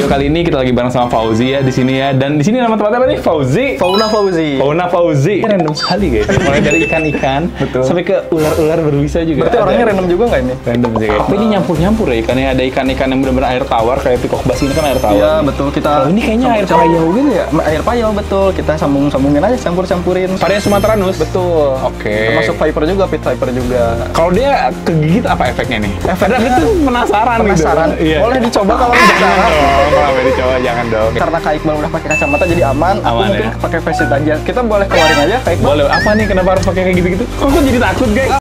kali ini kita lagi bareng sama Fauzi ya di sini ya. Dan di sini nama tempatnya apa nih? Fauzi. Fauna Fauzi. Fauna Fauzi. Random sekali guys. Mulai dari ikan-ikan sampai ke ular-ular berbisa juga. Berarti orangnya random juga nggak ini? Random sih guys. Tapi ini nyampur-nyampur ya ikannya. Ada ikan-ikan yang benar-benar air tawar kayak pikok bas ini kan air tawar. Iya betul, kita. Kalau ini kayaknya air payau gitu ya. Air payau betul. Kita sambungin aja, campur-campurin. Varian Sumatera Nus. Betul. Oke. Termasuk viper juga, pit viper juga. Kalau dia kegigit apa efeknya nih? Efeknya itu penasaran gitu. Iya. Boleh dicoba kalau jangan dong. Kalau dicoba jangan dong. Karena Kak Iqbal udah pakai kacamata jadi aman. Aku mungkin ya? pakai face shield aja. Kita boleh keluarin aja Kak Iqbal. Boleh. Apa nih? Kenapa harus pakai kayak gitu-gitu? Kok jadi takut guys?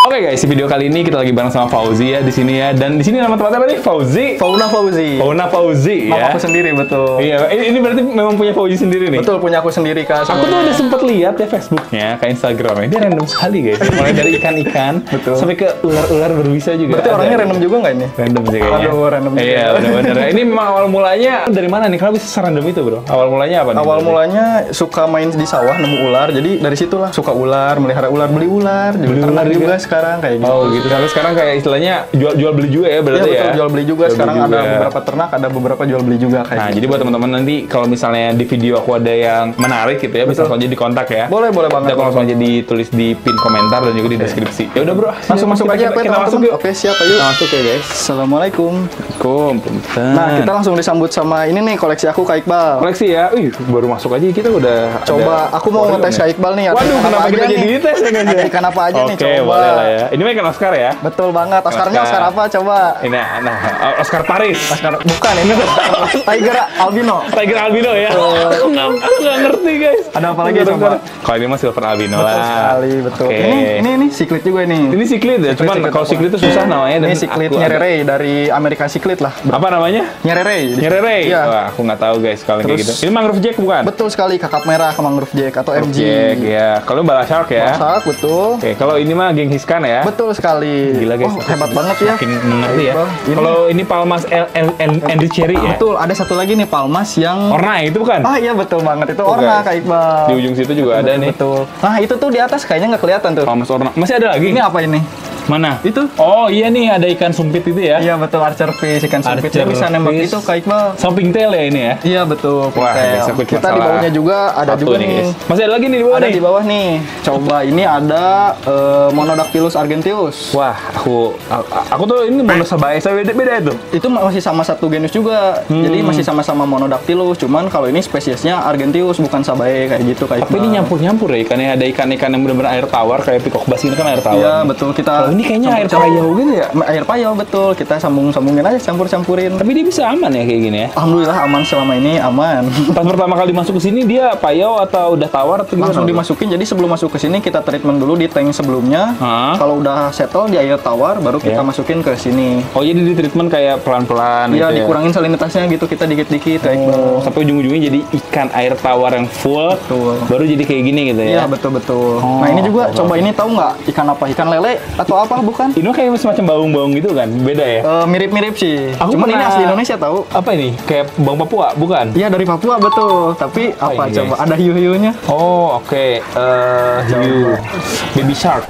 Oke guys, di video kali ini kita lagi bareng sama Fauzi ya di sini ya. Dan di sini nama tempatnya apa nih? Fauzi. Fauna Fauzi. Fauna Fauzi ya. Nama aku sendiri betul. Iya, ini berarti memang punya Fauzi sendiri nih. Betul, punya aku sendiri Kak. Aku tuh udah sempet lihat ya Facebooknya, ke Instagramnya. Dia random sekali guys. Mulai dari ikan-ikan sampai ke ular-ular berbisa juga. Berarti orangnya random juga nggak ini? Random sih kayaknya. Aduh, random juga. Iya, bener-bener. Ini memang awal mulanya dari mana nih? Kalau bisa serandom itu bro? Awal mulanya apa nih? Awal mulanya suka main di sawah, nemu ular. Jadi dari situlah suka ular, melihara ular, beli ular. Beli ular ular juga sekarang kayak gitu. Oh gitu. Tapi sekarang kayak istilahnya jual beli juga ya berarti Iya, betul, ya? jual beli juga. Jual Sekarang beli ada juga. beberapa ternak, ada beberapa jual beli juga kayak Nah, gitu. jadi buat teman-teman nanti kalau misalnya di video aku ada yang menarik gitu ya, bisa langsung aja di kontak ya. Boleh banget. Nanti aku langsung aja ditulis di pin komentar dan juga di deskripsi. Ya udah bro, Langsung masuk aja apa kita masuk yuk. Oke, siap ayo. Kita masuk ya guys. Assalamualaikum. Punten. Nah, kita langsung disambut sama ini nih koleksi aku Kak Iqbal. koleksi ya. Baru masuk aja kita udah Coba aku mau ngetes Kak Iqbal nih. Waduh, kenapa kita jadi dites ya guys? Ada ikan apa aja nih coba. Oke, boleh lah ya. Ini mah ikan Oscar ya. Betul banget. Oscarnya Oscar apa coba? Ini Oscar Paris. Oscar bukan ini. Tiger albino. Tiger albino ya. Aku nggak ngerti guys. Ada apa lagi coba? Kalau ini mah silver albino Betul lah. sekali, betul. Oke. Ini secret juga ini. Ini siklit ya. Cuman kalau siklit itu susah namanya. Ini secret Nyerere dari Amerika Secret lah. Apa namanya? Nyerere. Nyerere. Iya. Wah, aku nggak tahu guys kalau kayak gitu. Terus- Ini mangrove jack bukan? Betul sekali, kakap merah ke mangrove jack atau MG. Jack ya. Kalau bala shark ya. Masak, betul. Oke, kalau ini mah geng hiskan ya. Betul sekali. Gila guys. Oh, hebat banget ya. Makin mengerti ya. Ini- Kalau ini Palmas Andrew Cherry ya. Betul, ada satu lagi nih Palmas yang Orna itu bukan? Ah iya betul banget itu Tuh, Orna guys. Kak Iqbal. Di ujung situ juga ada nih. Betul. Nah, itu tuh di atas kayaknya nggak kelihatan tuh. Palmas Orna. Masih ada lagi? Ini apa ini? Mana? Itu? Oh iya nih ada ikan sumpit itu ya. Iya betul, archer fish, ikan sumpit. Dia Archer bisa nembak fish. itu Kak Iqbal. Shopping tail ya ini ya. Iya betul. Wah, Pintel. guys, aku cuma Kita di salah bawahnya juga ada satu juga nih, nih. guys. Masih ada lagi nih di bawah Ada nih. di bawah nih. Coba ini ada Monodactylus argenteus. Wah, aku tuh ini monosabaesa beda itu. Itu masih sama satu genus juga. Jadi masih sama-sama Monodactylus, cuman kalau ini spesiesnya argenteus bukan sabae kayak gitu Kak Iqbal. Tapi ini nyampur-nyampur ya ikannya. Ada ikan-ikan yang benar-benar air tawar kayak pikok bas ini kan air tawar. Iya, betul. Kita Kalau ini kayaknya air payau gitu ya. Air payau betul. Kita sambungin aja, campur-campurin. Tapi dia bisa aman ya kayak gini ya. Alhamdulillah aman selama ini aman. Pas pertama kali masuk ke sini dia payau atau udah tawar atau gimana? Langsung dimasukin. Jadi sebelum masuk ke sini kita treatment dulu di tank sebelumnya. Hah? Kalau udah settle di air tawar baru kita Iya. masukin ke sini. Oh jadi di treatment kayak pelan-pelan Iya, gitu ya? dikurangin salinitasnya gitu kita dikit-dikit kayak gitu. Oh, sampai ujung-ujungnya jadi ikan air tawar yang full, Betul. baru jadi kayak gini gitu Iya, ya? betul-betul. Oh, Nah, ini juga oke, coba ini tahu nggak ikan apa? Ikan lele atau apa bukan? Ini kayak semacam baung-baung gitu kan? Beda ya? Mirip-mirip sih. Aku Cuman ini pernah- asli Indonesia tahu. Apa ini? Kayak bawang Papua? Bukan? Iya dari Papua betul. Tapi apa ini, coba? guys? Ada hiu-hiunya. Oh, oke. Hiu. Baby shark.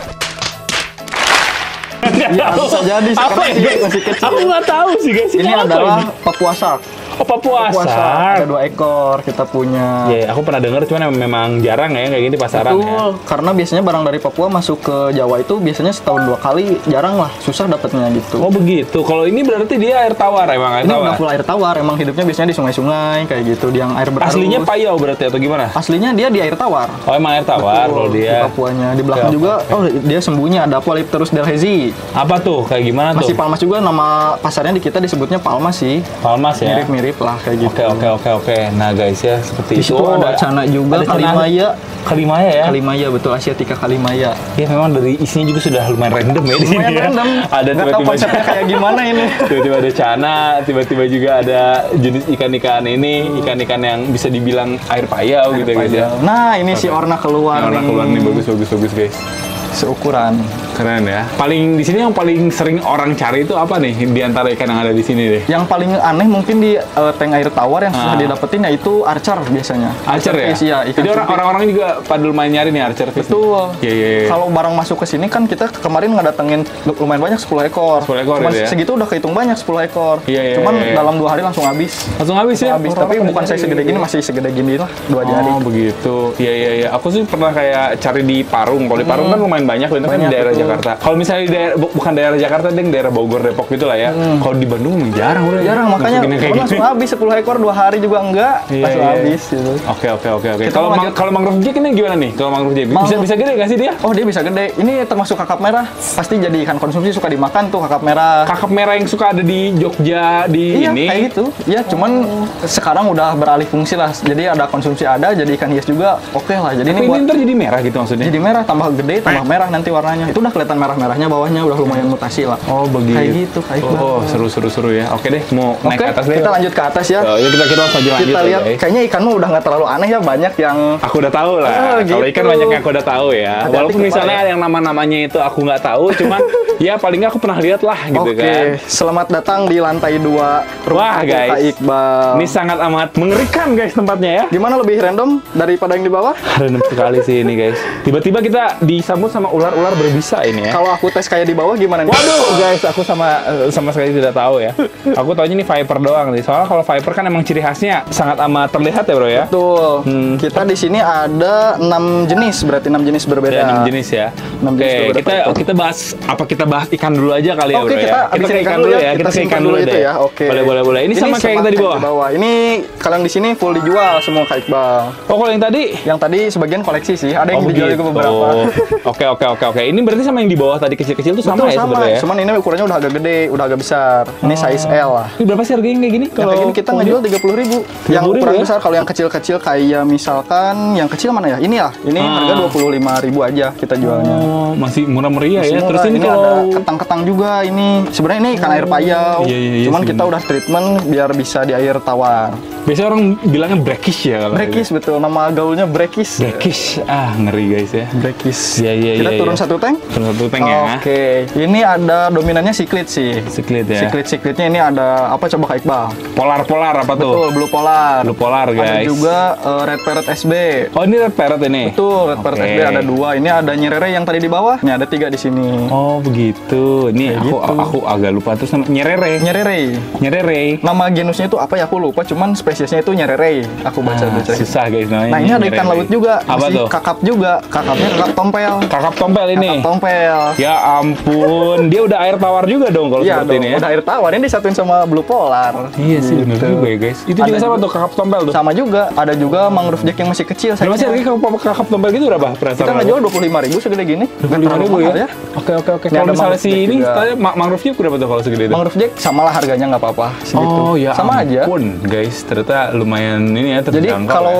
Iya, bisa jadi sih, Apa karena ya, guys? masih kecil. Aku nggak tahu sih guys. Ini apa adalah ini? Papua shark. Oh, Papua Papua shark. shark. Ada 2 ekor kita punya. Ya, aku pernah dengar cuman memang jarang ya kayak gini di pasaran ya. Betul, karena biasanya barang dari Papua masuk ke Jawa itu biasanya setahun 2 kali, jarang lah, susah dapatnya gitu. Oh begitu. Kalau ini berarti dia air tawar emang air Ini tawar. udah full air tawar, emang hidupnya biasanya di sungai-sungai kayak gitu, di yang air berarus. Aslinya payau berarti atau gimana? Aslinya dia di air tawar. Oh emang air tawar Betul, kalau di dia. Papuanya. Di belakang Oke, juga, oh dia sembunyi ada Polypterus delhaize. Apa tuh? Kayak gimana tuh? Masih palmas juga, nama pasarnya di kita disebutnya palmas sih. Palmas ya. Mirip-mirip lah kayak gitu. Oke. Nah guys ya seperti Di itu. situ ada cana juga, ada cana. kalimaya. Kalimaya ya. Kalimaya betul, Asiatica kalimaya. Ya memang dari isinya juga sudah lumayan random ya di sini. Lumayan ya. random. Ada Nggak tahu tiba-tiba konsepnya kayak gimana ini. tiba-tiba ada cana, tiba-tiba juga ada jenis ikan-ikan ini, ikan-ikan yang bisa dibilang air payau gitu guys ya. Nah ini si Orna keluar Warna nih. keluar nih bagus guys. seukuran. Keren ya. Paling di sini yang paling sering orang cari itu apa nih di antara ikan yang ada di sini deh? Yang paling aneh mungkin di tank air tawar yang susah didapetin yaitu archer biasanya. Archer ya? Fish, ya, ikan Jadi cuping. orang-orang juga pada lumayan nyari nih archer fish. Betul. Iya, iya, iya. Kalau barang masuk ke sini kan kita kemarin ngedatengin lumayan banyak 10 ekor. 10 ekor Cuman gitu ya? segitu udah kehitung banyak 10 ekor. Iya, iya, Cuman iya. dalam 2 hari langsung habis. Langsung habis ya? Habis, Orang-orang tapi pada bukan nyari saya segede gitu. gini, masih segede gini lah 2 jari. Oh begitu. Iya iya iya. Aku sih pernah kayak cari di Parung. Kalau di Parung kan lumayan banyak, itu kan di Banyak, daerah betul. Jakarta. Kalau misalnya di daerah bukan daerah Jakarta, deh daerah Bogor, Depok gitu lah ya. Kalau di Bandung emang jarang udah. Jarang, makanya masukin yang kayak langsung gini. habis 10 ekor 2 hari juga enggak, Iya, langsung iya. habis gitu. Oke oke oke oke. Kita Kalau mau lanjut. kalau mangrove jack ini gimana nih? Kalau mangrove jack bisa gede nggak sih dia? Oh, dia bisa gede. Ini termasuk kakap merah. Pasti jadi ikan konsumsi, suka dimakan tuh kakap merah. Kakap merah yang suka ada di Jogja di Iya, ini. kayak gitu. Ya, cuman sekarang udah beralih fungsi lah. Jadi ada konsumsi ada, jadi ikan hias juga oke lah. Jadi Tapi ini ini buat ntar jadi merah gitu maksudnya? jadi merah, tambah gede, tambah merah nanti warnanya. Itu udah kelihatan merah-merahnya, bawahnya udah lumayan mutasi lah. Oh begitu. Kayak gitu, kayak Oh seru ya. Oke deh, mau naik Oke, ke atas deh. kita lanjut ke atas ya. Oh, ya kita langsung aja lanjut. Kita ya, lihat, guys. kayaknya ikanmu udah nggak terlalu aneh ya, banyak yang Aku udah tahu lah. Oh, Kalau gitu. ikan banyak yang aku udah tahu ya. Hati-hati Walaupun kepala misalnya ya. yang nama-namanya itu aku nggak tahu, cuman ya paling nggak aku pernah lihat lah gitu Oke, kan. selamat datang di lantai 2 Wah Kak guys, Iqbal. ini sangat amat mengerikan guys tempatnya ya. Gimana, lebih random daripada yang di bawah? Random sekali sih ini guys. Tiba-tiba kita disambut sama ular-ular berbisa ini ya. Kalau aku tes kayak di bawah gimana nih? Waduh guys, aku sama sekali tidak tahu ya. Aku taunya ini viper doang nih. Soalnya kalau viper kan emang ciri khasnya sangat amat terlihat ya bro ya. Betul. Kita di sini ada 6 jenis, berarti 6 jenis berbeda. Ya, 6 jenis ya. 6 jenis Oke, berbeda. kita bahas kita bahas ikan dulu aja kali ya Oke, bro kita ya. habisin ke ikan ikan dulu dulu ya. ya. Kita ke simpan ikan dulu itu deh. ya. Oke. Boleh. Ini sama kayak yang tadi kayak bawah. di bawah. Ini kalau yang di sini full dijual semua Kak Iqbal. Oh, kalau yang tadi? Yang tadi sebagian koleksi sih, ada yang dijual juga beberapa. Oke. Ini berarti sama yang di bawah tadi kecil-kecil tuh sama Betul, ya sama. sebenarnya ya? Cuman ini ukurannya udah agak gede, udah agak besar. Ini size L lah. Ini berapa sih harganya kayak gini? Yang kayak gini kita ngejual 30.000. Yang 30.000 ukuran ya? besar, kalau yang kecil-kecil kayak misalkan yang kecil mana ya? Ini ya. Ini harga 25.000 aja kita jualnya. Oh, masih murah meriah ya. Masih Terus murah. ini ada kalau ketang-ketang juga ini. Sebenarnya ini ikan air payau. Iya, Cuman sih, kita bener. udah treatment biar bisa di air tawar. biasanya orang bilangnya brackish ya kalau. Brekis betul, nama gaulnya Brekis. Brackish. Ngeri guys ya. Brekis. Iya. Kita turun satu tank. Turun satu tank ya. Oke, ini ada dominannya siklit sih. Siklit ya. Siklit-siklitnya ini ada apa coba Kak Iqbal? Polar apa tuh? Betul, blue polar. Blue polar Ada guys. juga red parrot SB. Oh, ini red parrot ini. Betul, red parrot Oke. SB ada 2. Ini ada nyerere yang tadi di bawah. Ini ada 3 di sini. Oh, begitu. Ini Kayak gitu. aku agak lupa terus nama nyerere. Nyerere. Nama genusnya itu apa ya aku lupa, cuman spesiesnya itu nyerere. Aku baca-baca. Susah guys namanya. Nah, ini ada ikan nyerere. laut juga. Apa Masih tuh? kakap juga. Kakapnya kakap tompel. Kakap tompel ini. Kakap tompel. Ya ampun, dia udah air tawar juga dong kalau Iya seperti dong, ini ya. udah air tawar. Ini disatuin sama blue polar. Iya sih benar Gitu. juga ya guys. Itu juga Ada sama juga. tuh kakap tompel tuh. Sama juga. Ada juga mangrove jack yang masih kecil. Berapa sih harganya kakap tompel gitu berapa? Kita ngejual 25.000 segede gini. Nggak terlalu 25.000 mahal ya. Oke. Ini Kalau ada misalnya mangrove si jack ini, juga. tadi mangrove jack berapa tuh kalau segede itu? Mangrove jack samalah harganya, nggak apa-apa. Segitu. Oh ya sama aja. ampun, guys, ternyata lumayan ini ya Jadi terjangkau. kalau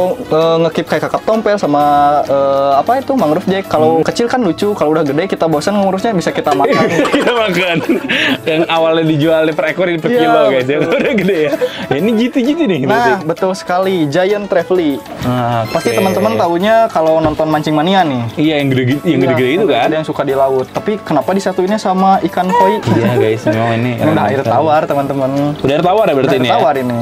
ngekip kayak kakap tompel sama apa itu mangrove jack, kalau kecil kan lucu, kalau udah gede kita bosan ngurusnya bisa kita makan. kita makan yang awalnya dijual per ekor ini per Iya, kilo guys ya betul. udah gede ya. Ya ini gitu nih berarti. Nah, betul sekali, Giant Trevally. Oke. Pasti teman-teman tahunya kalau nonton Mancing Mania nih. Iya yang gede-gede itu kan. Ada yang suka di laut. Tapi kenapa disatuinnya sama ikan koi? Iya guys, memang ini. Ini udah air tawar, teman-teman. Udah air tawar ya berarti Udah ini air ya. tawar ini.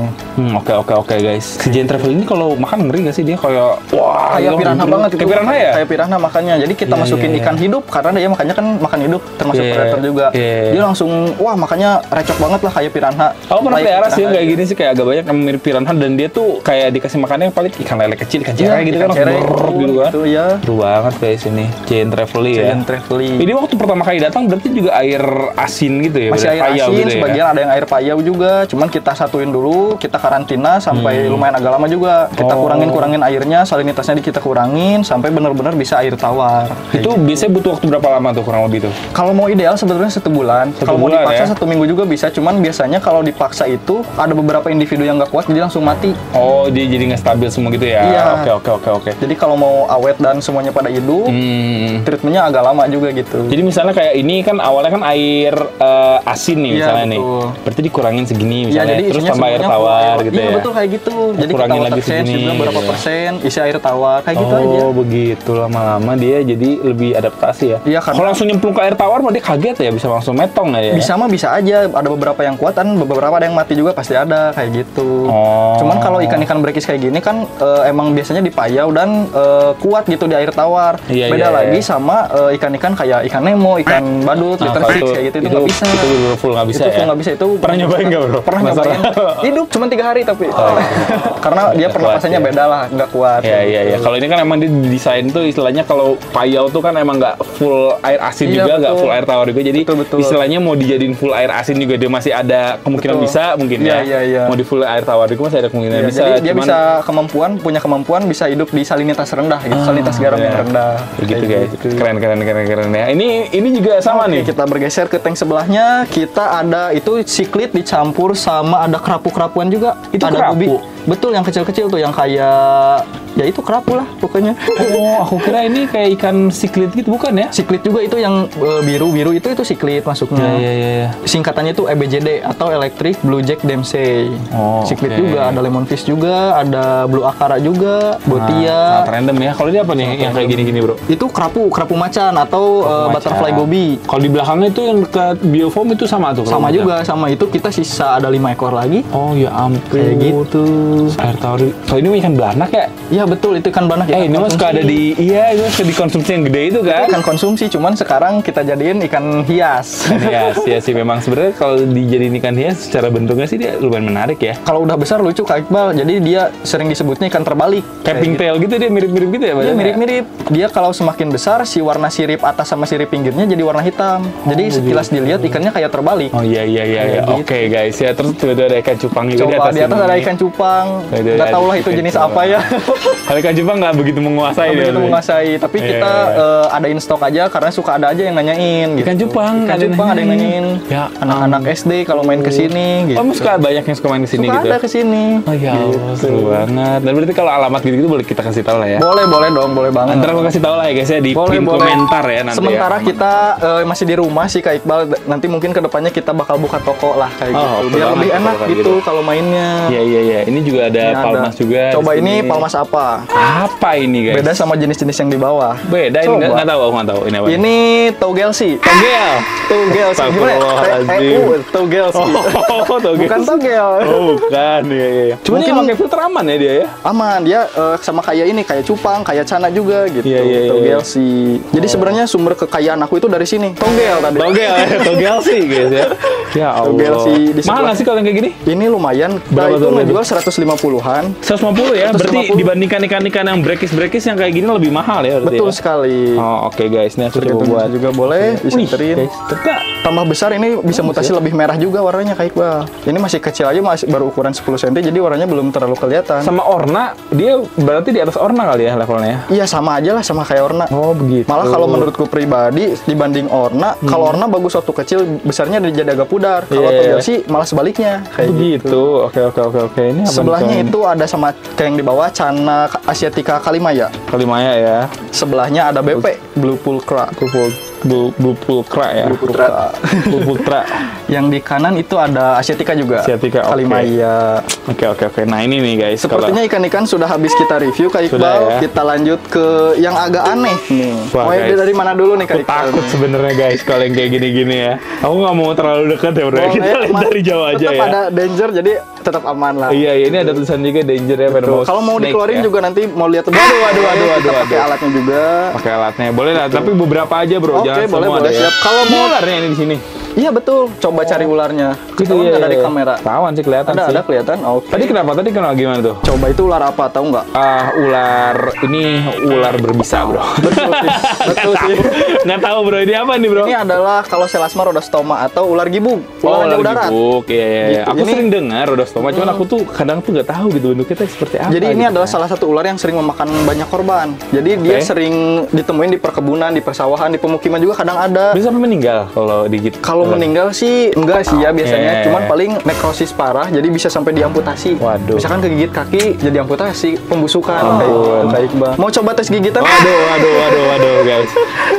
Oke guys. Si Giant Travel ini kalau makan ngeri gak sih dia kayak wah, Kayak gila, piranha gitu. banget itu. Kayak piranha ya? Kayak piranha makannya. Jadi kita Iya, masukin iya, ikan hidup karena dia makannya kan makan hidup termasuk Iya, predator juga. iya. Dia langsung wah makannya recok banget lah kayak piranha. Aku pernah Kayak pelihara sih piranha kayak aja. gini sih kayak agak banyak yang mirip piranha dan dia tuh kayak dikasih makannya paling ikan lele kecil, ikan cere gitu kan, ikan cere, brrrr gitu kan. Itu ya. Seru banget guys ini Giant Trevally ya. Giant Trevally. Ini waktu pertama kali datang berarti juga air asin gitu ya? Masih air payau asin, gitu ya? sebagian ada yang air payau juga. Cuman kita satuin dulu, kita karantina sampai lumayan agak lama juga. Kita Oh. kurangin airnya, salinitasnya kita kurangin sampai benar-benar bisa air tawar. Itu biasanya butuh waktu berapa lama tuh kurang lebih tuh? Kalau mau ideal sebetulnya 1 bulan. Satu Kalau mau bulan, dipaksa ya? 1 minggu juga bisa. Cuman biasanya kalau dipaksa itu ada beberapa individu yang nggak kuat jadi langsung mati. Oh, dia jadi nggak stabil semua gitu ya? Iya. Oke. Jadi kalau mau awet dan semuanya pada hidup, treatmentnya agak lama juga gitu. Jadi misalnya kayak ini kan awalnya kan air asin nih Iya, misalnya nih. betul. Berarti dikurangin segini Ya, misalnya, jadi terus isinya tambah air semuanya full tawar air. gitu Iya, ya? betul kayak gitu. Jadi kurangin kita lagi water change, segini, dibilang berapa gitu ya. persen, isi air tawar, kayak gitu Oh, aja. begitu lama-lama dia jadi lebih lebih adaptasi ya. Iya, karena- Kalau langsung nyemplung ke air tawar, mah dia kaget ya, bisa langsung metong nggak ya? Bisa mah bisa aja, ada beberapa yang kuat kan, beberapa ada yang mati juga pasti ada kayak gitu. Oh. Cuman kalau ikan-ikan berekis kayak gini kan emang biasanya di payau dan kuat gitu di air tawar. Iya, Beda iya, lagi iya. sama ikan-ikan kayak ikan Nemo, ikan badut, little Apa fish kayak gitu itu nggak bisa. Itu full nggak bisa Itu ya? full nggak bisa, itu Pernah nyobain nggak bro? Pernah Penasaran? nyobain. Hidup cuma 3 hari tapi. Karena dia Nggak pernapasannya kuat ya. beda lah, nggak kuat. Ya, iya, iya. Kalau ini kan emang dia desain tuh istilahnya kalau payau tuh kan emang nggak full air asin Iya, juga, nggak betul. full air tawar juga. Jadi Betul, betul. istilahnya mau dijadiin full air asin juga dia masih ada kemungkinan Betul. bisa mungkin Iya, ya. iya, iya. Mau di full air tawar juga masih ada kemungkinan Iya, bisa. jadi dia Cuman- bisa punya kemampuan bisa hidup di salinitas rendah gitu, salinitas garam yang ya. rendah. Begitu Kayak guys. gitu. Keren ya. Ini juga sama Oke, nih. kita bergeser ke tank sebelahnya. Kita ada itu siklit dicampur sama ada kerapu-kerapuan juga. Itu ada kerapu? gubi. Betul, yang kecil-kecil tuh yang kayak ya itu kerapu lah pokoknya. Oh, aku kira ini kayak ikan siklit gitu, bukan ya? Siklit juga itu yang biru-biru itu siklit masuknya. Iya. Singkatannya itu EBJD atau Electric Blue Jack Dempsey. Oh, Siklit oke. juga, ada lemon fish juga, ada blue akara juga, botia. Sangat random ya. Kalau dia apa nih yang kayak gini-gini bro? Itu kerapu macan atau butterfly gobi. Kalau di belakangnya itu yang dekat biofoam itu sama tuh? kalau Sama macan? juga, sama itu kita sisa ada 5 ekor lagi. Oh ya ampun. Kayak gitu. Air tawar. Kalau ini mah ikan belanak ya? Iya betul, itu ikan belanak. Ini mah suka ada di, ini suka dikonsumsi yang gede itu kan? ikan konsumsi, cuman sekarang kita jadiin ikan hias. Iya sih memang sebenarnya kalau dijadiin ikan hias secara bentuknya sih dia lumayan menarik ya. Kalau udah besar lucu Kak Iqbal, jadi dia sering disebutnya ikan terbalik. Kayak pigtail gitu dia mirip-mirip gitu ya? Dia badannya? mirip-mirip. Dia kalau semakin besar, si warna sirip atas sama sirip pinggirnya jadi warna hitam. Jadi sekilas dilihat ikannya kayak terbalik. Oh iya. Kayak gitu. Oke guys ya, terus tuh ada ikan cupang juga Coba di atas ini. ada ikan cupang. Ada Nggak tahu lah itu ikan jenis cupang. apa ya. Kalau ikan cupang nggak begitu menguasai dia. Begitu menguasai. Tapi Iya, kita adain stok aja karena suka ada aja yang nanyain. Gitu. Ikan cupang, Ikan cupang ada yang nanyain. Ya, Anak-anak SD kalau main ke sini. Gitu. Kamu suka banyak yang suka main kesini Suka gitu? ada ke sini. Oh ya Allah, seru banget. Dan berarti kalau alamat gitu-gitu boleh kita kasih tahu lah ya. Boleh dong, boleh banget. Ntar aku kasih tahu lah ya guys ya di pin komentar ya nanti. Sementara ya. kita masih di rumah sih Kak Iqbal. Nanti mungkin kedepannya kita bakal buka toko lah kayak Oh, gitu. betul Biar banget lebih kalau enak kayak gitu gitu. kalau mainnya. Iya. Ini juga ada Ini palmas ada. juga. Coba di ini sini. palmas apa? Apa ini guys? Beda sama jenis-jenis yang di bawah. Beda ini Coba. nggak tahu, aku nggak tahu ini apa. Ini Togelsi. togel. Togelsi. Gimana? Astagfirullahaladzim. Togelsi. Oh, togel. Bukan togel. Oh, bukan. Iya. Cuma Mungkin- dia pakai filter aman ya dia ya. Aman, dia sama kayak ini, kayak cupang, kayak cana juga gitu. Iya. Togelsi. Jadi sebenarnya sumber kekayaan aku itu dari sini. Togel tadi. Togel sih guys ya. Ya Allah. Togel sih di Mahal sebelah. nggak sih kalau yang kayak gini? Ini lumayan. Berapa Nah, itu tuh menjual 150-an. 150 ya, berarti 150. dibandingkan ikan-ikan yang breakis yang kayak gini lebih mahal ya berarti Betul ya? sekali. Oh oke guys, ini aku Seperti coba itu buat. juga boleh Wih, disenterin. guys, tetap. Tambah besar ini bisa mutasi lebih merah juga warnanya Kak Iqbal. Ini masih kecil aja, masih baru ukuran 10 cm, jadi warnanya belum terlalu kelihatan. Sama orna, dia berarti di atas orna kali ya levelnya. Iya sama aja lah, sama kayak orna. Oh begitu. Malah kalau menurutku pribadi dibanding orna, kalau orna bagus waktu kecil, besarnya jadi agak pudar. Kalau Iya. Togelsi malah sebaliknya kayak gitu. begitu. Oke. Ini apa Sebelahnya nih, itu ada sama kayak yang di bawah Cana Asiatica Kalimaya. Kalimaya ya. Sebelahnya ada BP Blue Pulcra. Blue Pulcra ya. Blue Pulcra. Blue Pulcra. Yang di kanan itu ada Asiatica juga. Asiatica, oke. Kalimaya. Oke. Nah ini nih guys. Sepertinya ikan-ikan sudah habis kita review Kak Iqbal. Sudah, ya. Kita lanjut ke yang agak aneh nih. Wah, Mau guys. dari mana dulu nih Kak Aku Iqbal? takut sebenarnya guys kalau yang kayak gini-gini ya. Aku nggak mau terlalu dekat ya bro. Kita lihat dari jauh aja tetap ya. ada danger, jadi tetap aman lah. Iya, ini ada tulisan juga danger ya. Tuh, kalau mau snake dikeluarin ya. juga nanti mau lihat Waduh. pakai alatnya juga. Pakai alatnya boleh lah, tapi beberapa aja bro. Oke, Jangan boleh, semua boleh, ada siap. ya. Kalau Ini mau- ularnya ini di sini. Iya betul. Coba cari ularnya. Gitu Ketahuan ya. nggak dari kamera? Tawan sih kelihatan sih. Ada kelihatan. Oke. Tadi kenapa? Tadi kenal gimana tuh? Coba itu ular apa? Tahu nggak? Ular ini ular berbisa bro. Betul sih. Betul sih. Nggak tahu bro, ini apa nih bro? Ini adalah kalau Selasma rhodostoma atau ular gibug. Ular raja udara. gibuk. Iya. Gitu. Aku Ini- sering dengar rhodostoma, cuman aku tuh kadang tuh nggak tahu gitu bentuknya tuh seperti apa. Jadi ini gitu. adalah salah satu ular yang sering memakan banyak korban. Jadi dia Oke. sering ditemuin di perkebunan, di persawahan, di pemukiman juga kadang ada. Bisa sampai meninggal kalau digigit. Kalau meninggal sih enggak sih ya biasanya, cuman paling nekrosis parah, jadi bisa sampai diamputasi. Waduh. Misalkan kegigit kaki, jadi amputasi, pembusukan. Kayak Iqbal. Mau coba tes gigitan? Waduh, guys.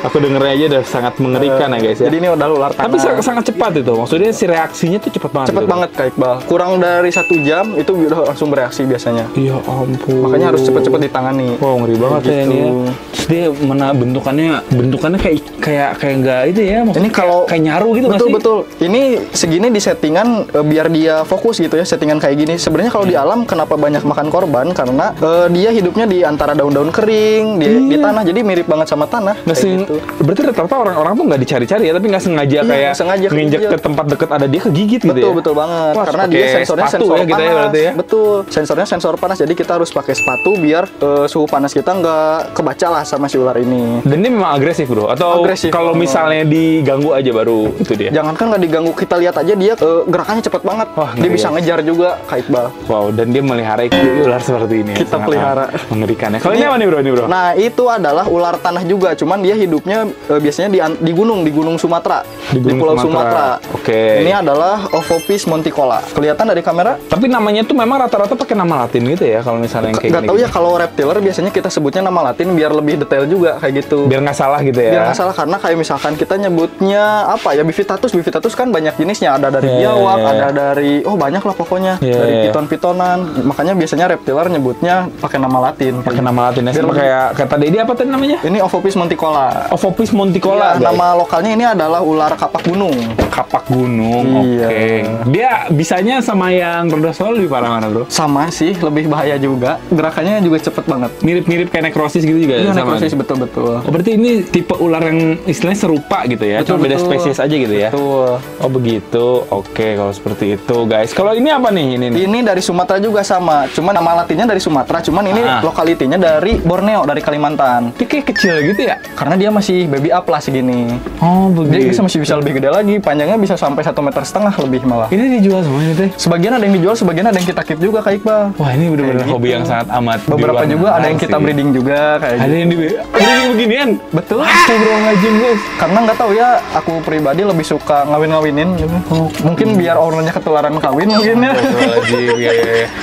Aku dengernya aja udah sangat mengerikan ya, guys ya. Jadi ini udah ular tanah. Tapi sangat cepat itu. Maksudnya si reaksinya tuh cepat banget. Cepet gitu. banget Kak Iqbal. Kurang dari 1 jam itu udah langsung bereaksi biasanya. Ya ampun. Makanya harus cepet-cepet ditangani. Wow, ngeri banget ya ini ya. Gitu. Terus dia bentukannya kayak nggak itu ya. Maksudnya Ini kalau kayak nyaru gitu nggak sih? betul. Ini segini di settingan biar dia fokus gitu ya, settingan kayak gini. Sebenarnya kalau di alam kenapa banyak makan korban, karena dia hidupnya di antara daun-daun kering, di tanah, jadi mirip banget sama tanah. Gitu. Berarti rata-rata orang-orang tuh nggak dicari-cari ya, tapi nggak sengaja kayak nginjek ke tempat deket ada dia kegigit gitu ya. Betul banget. Wah, karena dia sensornya sepatu sensor ya kita panas. ya berarti ya. Betul. Sensornya sensor panas, jadi kita harus pakai sepatu biar suhu panas kita nggak kebaca lah sama si ular ini. Dan dia memang agresif bro? Atau Agresif. kalau misalnya diganggu aja baru itu dia? Jangankan nggak diganggu, kita lihat aja dia gerakannya cepet banget. Wah, dia bisa ngejar juga Kak Iqbal. Wow, dan dia melihara ular seperti ini. Kita Sangat pelihara. Mengerikan ya. Kalau ini apa nih bro? Nah itu adalah ular tanah juga, cuman dia hidupnya biasanya di gunung Sumatera, di Pulau Sumatera. Oke. Ini adalah Ophopis monticola. Kelihatan dari kamera? Tapi namanya tuh memang rata-rata pakai nama Latin gitu ya, kalau misalnya yang kayak Nggak tahu ya, kalau reptiler biasanya kita sebutnya nama Latin biar lebih detail juga kayak gitu. Biar nggak salah gitu ya. Biar nggak salah, karena kayak misalkan kita nyebutnya apa ya, Bifitatus kan banyak jenisnya, ada dari biawak, ada dari banyak lah pokoknya, dari piton-pitonan. Makanya biasanya reptiler nyebutnya pakai nama Latin. Pakai nama Latin ya, sama kayak kata Dedi apa tadi namanya? Ini Ophopis monticola. Ophopis monticola. Iya, nama lokalnya ini adalah ular kapak gunung. Kapak gunung. Iya. Oke. Dia bisanya sama yang Rhodosol lebih parah mana bro? Sama sih, lebih bahaya juga. Gerakannya juga cepet banget. Mirip-mirip kayak nekrosis gitu juga Iya, sama. nekrosis betul-betul. Oh, berarti ini tipe ular yang istilahnya serupa gitu ya, cuma beda spesies aja gitu ya? Betul. Oh begitu, oke kalau seperti itu guys. Kalau ini apa nih ini? Ini dari Sumatera juga sama, cuman nama latinnya dari Sumatera, cuman ini lokalitinya dari Borneo, dari Kalimantan. Dia kayak kecil gitu ya? Karena dia masih baby up lah segini. Oh begitu. Dia masih bisa lebih gede lagi, panjangnya bisa sampai 1,5 meter lebih malah. Ini dijual semuanya teh? Sebagian ada yang dijual, sebagian ada yang kita keep juga Kak Iqbal. Wah ini benar-benar Kayak hobi gitu. yang sangat amat. Beberapa juga ada yang kita breeding juga kayak Ada gitu. yang breeding beginian? Betul. Astagfirullahaladzim guys. Karena nggak tahu ya, aku pribadi lebih suka ngawin-ngawinin gitu. Mungkin biar ownernya ketularan kawin mungkin ya. Astagfirullahaladzim, ya.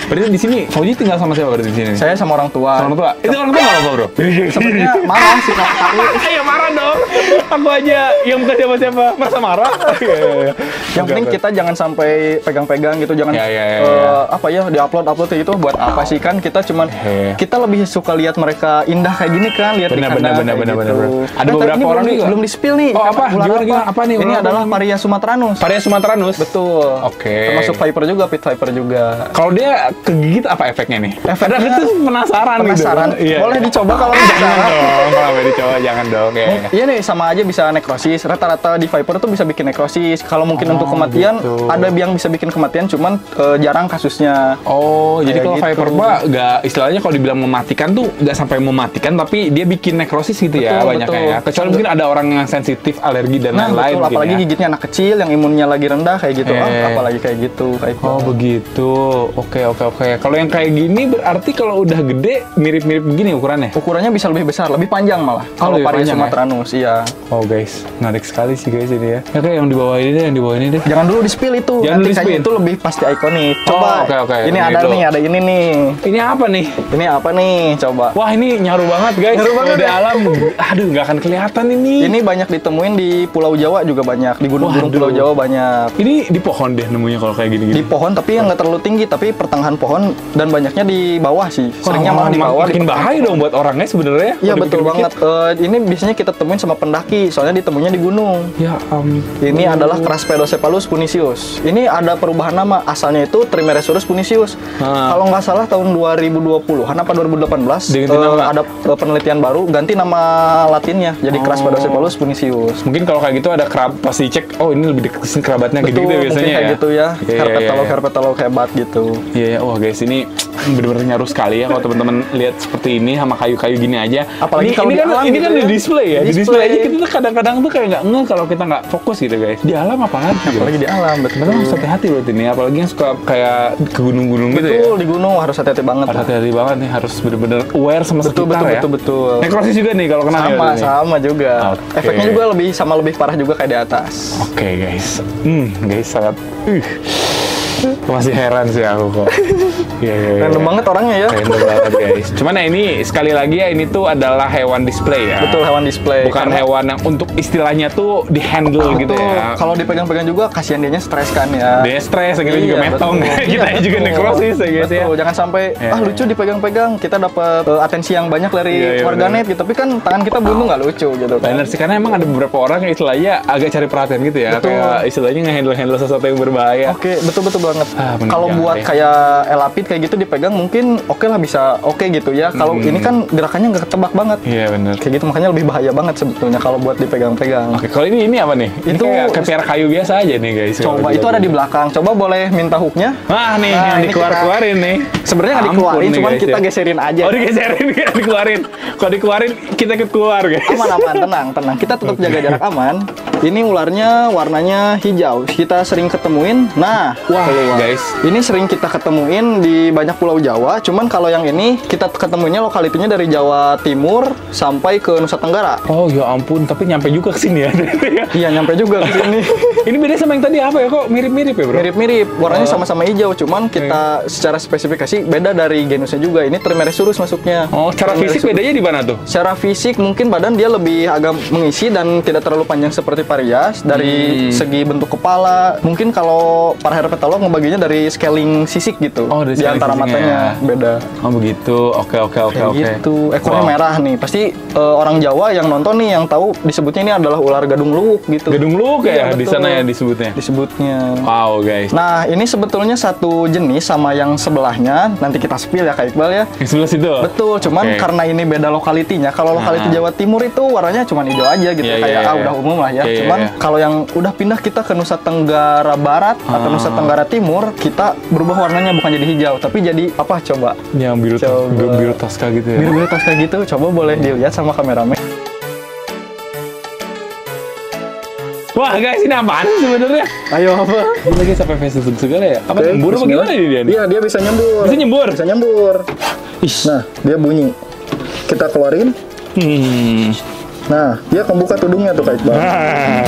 Berarti di sini Fauzi tinggal sama siapa berarti di sini? Saya sama orang tua. Sama orang tua? Itu orang tua nggak apa bro? Sebenarnya marah sih kalau tahu. Ya marah dong. Aku aja yang bukan siapa-siapa merasa marah. Yang penting kita jangan sampai pegang-pegang gitu, jangan apa ya diupload gitu. Buat apa sih, kan kita cuman kita lebih suka lihat mereka indah kayak gini kan, lihat Benar. Ada beberapa orang juga belum di spill nih. Oh, apa? Ular Gimana? Apa nih? Ini Ular adalah apa? Paria sumatranus. Paria sumatranus. Betul. Oke. Termasuk viper juga, pit viper juga. Kalau dia kegigit apa efeknya nih? Efeknya- Kadang itu penasaran Penasaran? gitu. Iya. Boleh dicoba kalau jangan penasaran. dong. Kalau boleh dicoba jangan dong. Iya nih, sama aja bisa nekrosis. Rata-rata di viper tuh bisa bikin nekrosis. Kalau mungkin untuk kematian, gitu. ada yang bisa bikin kematian, cuman jarang kasusnya. Oh, jadi Kayak kalau gitu. viper pak nggak istilahnya kalau dibilang mematikan tuh nggak sampai mematikan, tapi dia bikin nekrosis gitu ya Betul, banyaknya betul. ya. Kecuali mungkin ada orang yang sensitif, alergi dan Nah, lain-lain. betul. mungkin Apalagi ya. gigitnya anak kecil yang imunnya lagi rendah kayak gitu. Apalagi kayak gitu. Oh begitu, oke. Kalau yang kayak gini berarti kalau udah gede mirip-mirip begini ukurannya? Ukurannya bisa lebih besar, lebih panjang malah. Oh, Kalau lebih Paria panjang ya? sumatranus, iya. Oh guys, menarik sekali sih guys ini ya. Ya kayak yang di bawah ini deh, yang di bawah ini deh. Jangan dulu di spill itu. Jangan Nanti dulu kayaknya di-spill. itu lebih pasti ikonik. Coba. Oke. Ini Ini ada dulu. nih, ada ini nih. Ini apa nih? Ini apa nih? Coba. Wah ini nyaru banget guys. Nyaru banget Kalau di ya? alam, aduh nggak akan kelihatan ini. Ini banyak ditemuin di Pulau Jawa juga banyak, di gunung-gunung Waduh. Pulau Jawa banyak. Ini di pohon deh nemunya kalau kayak gini-gini. Di pohon tapi yang nggak terlalu tinggi, tapi pertengahan pohon dan banyaknya di bawah sih. Seringnya malah di bawah. Makin di bahaya dong buat orangnya sebenarnya. Iya kalau betul dipikir-pikir. banget. Ini biasanya kita temuin sama pendaki, soalnya ditemuinya di gunung. Ya ampun. Ini adalah Craspedocephalus punisius. Ini ada perubahan nama, asalnya itu Trimeresurus punisius. Kalau nggak salah tahun 2020-an apa 2018 Diganti nama. ada penelitian baru, ganti nama latinnya jadi Craspedocephalus punisius. Mungkin kalau kayak gitu ada pasti cek. Oh ini lebih dekat ke sini kerabatnya Betul, gitu mungkin biasanya kayak ya. gitu ya. Iya. Herpetolog hebat gitu. Iya, wah guys ini bener-bener nyaru sekali ya kalau teman-teman lihat seperti ini sama kayu-kayu gini aja. Apalagi kalau ini di alam ini gitu kan ya. di display ya. Di Display. display aja kita tuh kadang-kadang tuh kayak nggak ngeh kalau kita nggak fokus gitu guys. Di alam apaan? Apalagi di alam, betul. Betul harus hati-hati berarti ini, apalagi yang suka kayak ke gunung-gunung gitu ya. Betul, di gunung harus hati-hati banget. Harus hati-hati banget nih, harus bener-bener aware sama sekitar ya. Betul. Nekrosis juga nih kalau kena ya. Sama juga. Oke. Efeknya juga lebih parah juga kayak di atas. Mas. Oke guys, guys sangat masih heran sih aku kok. Iya. Random banget orangnya ya. Random banget guys. Cuman ya ini sekali lagi ya, ini tuh adalah hewan display ya. Betul, hewan display. Bukan hewan yang untuk istilahnya tuh di handle gitu ya. Kalau dipegang-pegang juga kasihan dianya stres kan ya. Dia stres, akhirnya juga metong. Kita juga nekrosis ya guys ya. Betul, jangan sampai lucu dipegang-pegang, kita dapat atensi yang banyak dari warganet gitu. Tapi kan tangan kita buntung nggak lucu gitu kan. Benar sih, karena emang ada beberapa orang yang istilahnya agak cari perhatian gitu ya. Betul. Kayak istilahnya nge-handle sesuatu yang berbahaya. Oke, betul banget. Kalau jangan buat deh. kayak elapit kayak gitu dipegang mungkin oke lah, bisa oke gitu ya. Kalau ini kan gerakannya nggak ketebak banget. Iya benar. Kayak gitu makanya lebih bahaya banget sebetulnya kalau buat dipegang-pegang. Oke, kalau ini apa nih? Ini Itu kayak piara kayu biasa aja nih guys. Coba itu ada di belakang. Coba boleh minta hooknya. Wah nih, Nah, yang ini dikeluarin nih. Sebenarnya nggak Ampun dikeluarin, nih, cuman guys, kita ya. geserin aja. Oh digeserin, dikeluarin. Kalau dikeluarin kita ikut keluar guys. Aman, tenang. Kita tetap jaga jarak aman. Ini ularnya warnanya hijau. Kita sering ketemuin. Nah, Wah guys. ini sering kita ketemuin di banyak pulau Jawa. Cuman kalau yang ini kita ketemunya lokalitinya dari Jawa Timur sampai ke Nusa Tenggara. Oh ya ampun, tapi nyampe juga ke sini ya. Iya, nyampe juga ke sini. Ini beda sama yang tadi apa ya? Kok mirip-mirip ya bro? Mirip-mirip, warnanya sama-sama hijau. Cuman kita secara spesifikasi beda dari genusnya juga. Ini Trimeresurus masuknya. Oh, cara fisik bedanya di mana tuh? Secara fisik mungkin badan dia lebih agak mengisi dan tidak terlalu panjang seperti Parias. Dari segi bentuk kepala, mungkin kalau para herpetolog ngebaginya dari scaling sisik gitu. Oh, dari di scaling antara sisiknya matanya beda. Oh begitu. Oke. Kayak gitu. Ekornya merah nih. Pasti orang Jawa yang nonton nih yang tahu disebutnya ini adalah ular gadung luwuk gitu. Gadung luwuk ya Iya, di betul. sana ya disebutnya. Disebutnya. Wow guys. Nah, ini sebetulnya satu jenis sama yang sebelahnya. Nanti kita spill ya Kak Iqbal ya. Yang sebelah situ. Betul, cuman Oke. karena ini beda lokalitinya. Kalau lokaliti Jawa Timur itu warnanya cuma hijau aja gitu, Iya, kayak iya. udah umum lah ya. Iya, Cuman iya. kalau yang udah pindah kita ke Nusa Tenggara Barat atau Nusa Tenggara Timur, kita berubah warnanya bukan jadi hijau, tapi jadi apa coba? Yang biru Coba. biru toska gitu ya. Biru-biru tas kayak gitu. Coba boleh dilihat sama kameramen. Wah guys, ini apaan sih sebenarnya? Ayo apa? Ini lagi sampai face tutup segala ya? Apa Oke, nyembur apa bismillah. gimana nih dia nih? Iya, dia bisa nyembur. Bisa nyembur? Bisa nyembur. Nah, dia bunyi. Kita keluarin. Nah, dia kebuka tudungnya tuh Kak Iqbal. Ah.